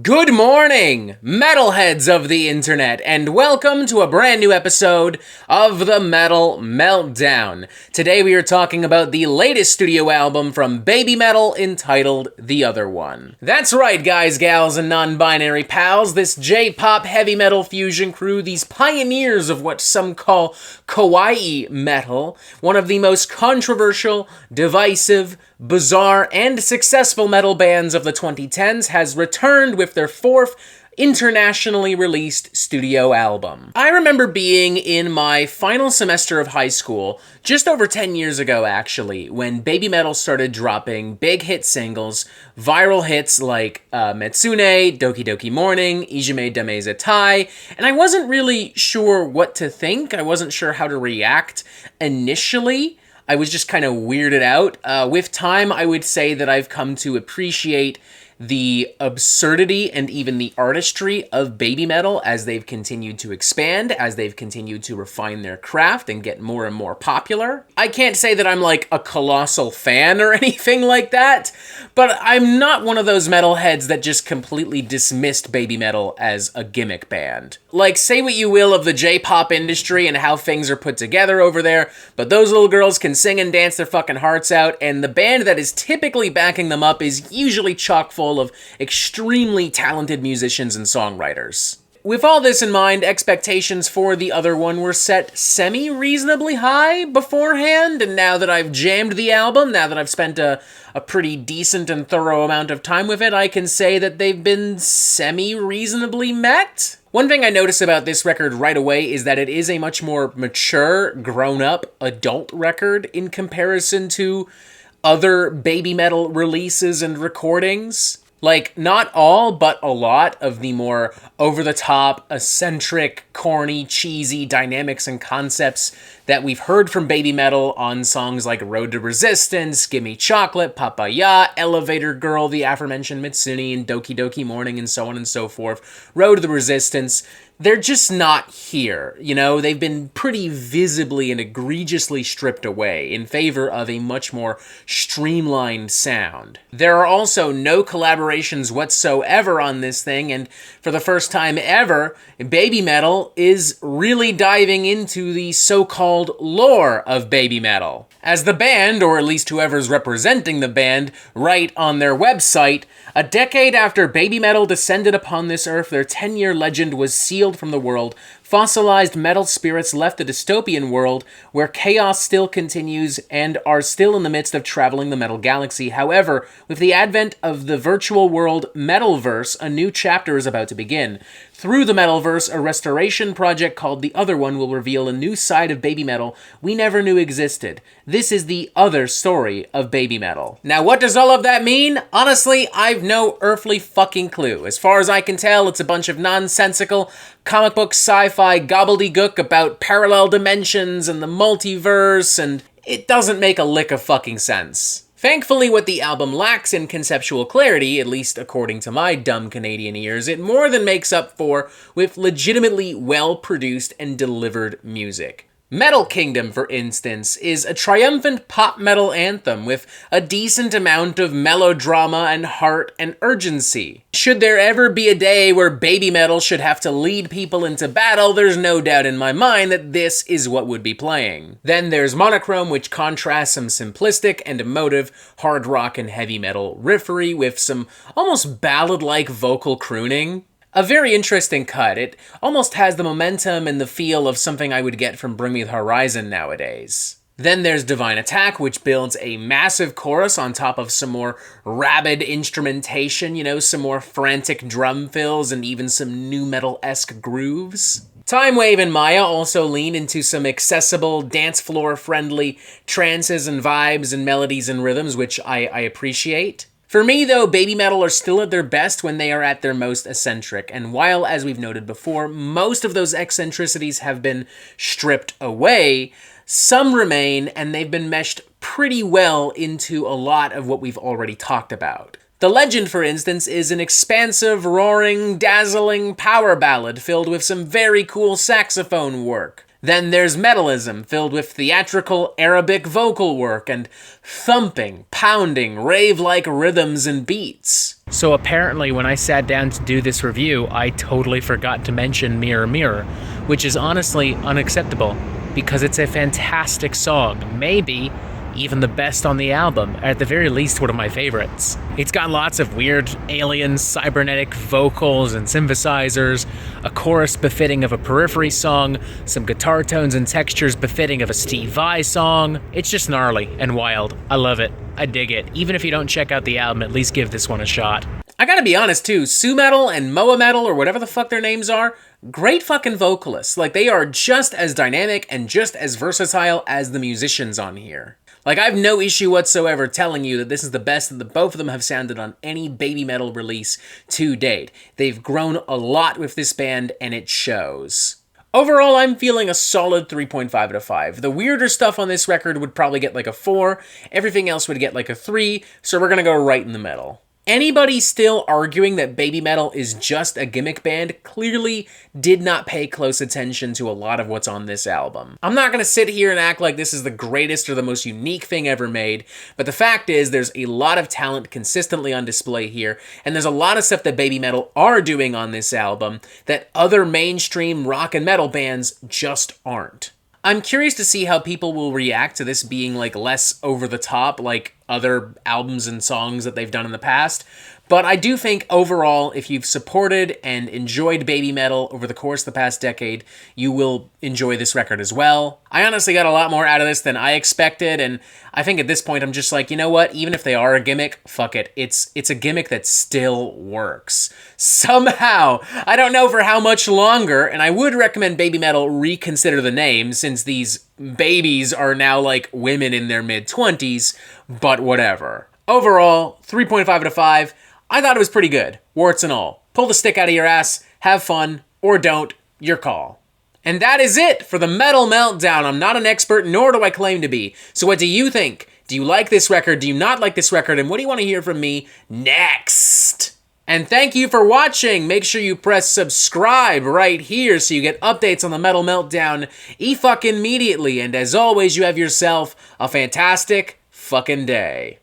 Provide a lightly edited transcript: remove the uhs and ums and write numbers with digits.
Good morning, metalheads of the internet, and welcome to a brand new episode of the Metal Meltdown. Today we are talking about the latest studio album from Babymetal entitled The Other One. That's right, guys, gals, and non-binary pals, this J-pop heavy metal fusion crew, these pioneers of what some call kawaii metal, one of the most controversial, divisive, bizarre, and successful metal bands of the 2010s, has returned with their fourth internationally released studio album. I remember being in my final semester of high school, just over 10 years ago actually, when Babymetal started dropping big hit singles, viral hits like Metsune, Doki Doki Morning, Ijime Dameze Tai, and I wasn't really sure what to think. I wasn't sure how to react initially. I was just kind of weirded out. With time, I would say that I've come to appreciate the absurdity and even the artistry of Babymetal as they've continued to expand, as they've continued to refine their craft and get more and more popular. I can't say that I'm like a colossal fan or anything like that, but I'm not one of those metalheads that just completely dismissed Babymetal as a gimmick band. Like, say what you will of the J-pop industry and how things are put together over there, but those little girls can sing and dance their fucking hearts out, and the band that is typically backing them up is usually chock full of extremely talented musicians and songwriters. With all this in mind, expectations for The Other One were set semi-reasonably high beforehand, and now that I've jammed the album, now that I've spent a pretty decent and thorough amount of time with it, I can say that they've been semi-reasonably met. One thing I notice about this record right away is that it is a much more mature, grown-up, adult record in comparison to other Babymetal releases and recordings. Like, not all, but a lot of the more over-the-top, eccentric, corny, cheesy dynamics and concepts that we've heard from Babymetal on songs like Road to Resistance, Gimme Chocolate, Papaya, Elevator Girl, the aforementioned Mitsune, and Doki Doki Morning, and so on and so forth. Road to the Resistance, they're just not here, you know? They've been pretty visibly and egregiously stripped away in favor of a much more streamlined sound. There are also no collaborations whatsoever on this thing, and for the first time ever, Babymetal is really diving into the so-called lore of Babymetal. As the band, or at least whoever's representing the band, write on their website, a decade after Babymetal descended upon this earth, their 10-year legend was sealed from the world. Fossilized metal spirits left a dystopian world where chaos still continues and are still in the midst of traveling the metal galaxy. However, with the advent of the virtual world Metalverse, a new chapter is about to begin. Through the Metalverse, a restoration project called The Other One will reveal a new side of Babymetal we never knew existed. This is the other story of Babymetal. Now, what does all of that mean? Honestly, I've no earthly fucking clue. As far as I can tell, it's a bunch of nonsensical comic book sci-fi gobbledygook about parallel dimensions and the multiverse, and it doesn't make a lick of fucking sense. Thankfully, what the album lacks in conceptual clarity, at least according to my dumb Canadian ears, it more than makes up for with legitimately well-produced and delivered music. Metal Kingdom, for instance, is a triumphant pop metal anthem with a decent amount of melodrama and heart and urgency. Should there ever be a day where Babymetal should have to lead people into battle, there's no doubt in my mind that this is what would be playing. Then there's Monochrome, which contrasts some simplistic and emotive hard rock and heavy metal riffery with some almost ballad-like vocal crooning. A very interesting cut. It almost has the momentum and the feel of something I would get from Bring Me the Horizon nowadays. Then there's Divine Attack, which builds a massive chorus on top of some more rabid instrumentation, you know, some more frantic drum fills and even some nu metal-esque grooves. Time Wave and Maya also lean into some accessible, dance floor-friendly trances and vibes and melodies and rhythms, which I appreciate. For me, though, Babymetal are still at their best when they are at their most eccentric, and while, as we've noted before, most of those eccentricities have been stripped away, some remain, and they've been meshed pretty well into a lot of what we've already talked about. The Legend, for instance, is an expansive, roaring, dazzling power ballad filled with some very cool saxophone work. Then there's metalism, filled with theatrical Arabic vocal work and thumping, pounding, rave-like rhythms and beats. So apparently when I sat down to do this review, I totally forgot to mention Mirror Mirror, which is honestly unacceptable, because it's a fantastic song, maybe even the best on the album, at the very least one of my favorites. It's got lots of weird alien cybernetic vocals and synthesizers, a chorus befitting of a Periphery song, some guitar tones and textures befitting of a Steve Vai song. It's just gnarly and wild. I love it. I dig it. Even if you don't check out the album, at least give this one a shot. I gotta be honest too, Sue Metal and Moa Metal, or whatever the fuck their names are, great fucking vocalists. Like, they are just as dynamic and just as versatile as the musicians on here. Like, I have no issue whatsoever telling you that this is the best that both of them have sounded on any Babymetal release to date. They've grown a lot with this band, and it shows. Overall, I'm feeling a solid 3.5 out of 5. The weirder stuff on this record would probably get like a 4, everything else would get like a 3, so we're gonna go right in the middle. Anybody still arguing that Babymetal is just a gimmick band clearly did not pay close attention to a lot of what's on this album. I'm not going to sit here and act like this is the greatest or the most unique thing ever made, but the fact is there's a lot of talent consistently on display here, and there's a lot of stuff that Babymetal are doing on this album that other mainstream rock and metal bands just aren't. I'm curious to see how people will react to this being like less over the top like other albums and songs that they've done in the past. But I do think overall, if you've supported and enjoyed Babymetal over the course of the past decade, you will enjoy this record as well. I honestly got a lot more out of this than I expected, and I think at this point I'm just like, you know what? Even if they are a gimmick, fuck it. It's a gimmick that still works. Somehow. I don't know for how much longer, and I would recommend Babymetal reconsider the name, since these babies are now like women in their mid-20s, but whatever. Overall, 3.5 out of 5. I thought it was pretty good, warts and all. Pull the stick out of your ass, have fun, or don't, your call. And that is it for the Metal Meltdown. I'm not an expert, nor do I claim to be. So what do you think? Do you like this record? Do you not like this record? And what do you want to hear from me next? And thank you for watching. Make sure you press subscribe right here so you get updates on the Metal Meltdown e-fucking immediately. And as always, you have yourself a fantastic fucking day.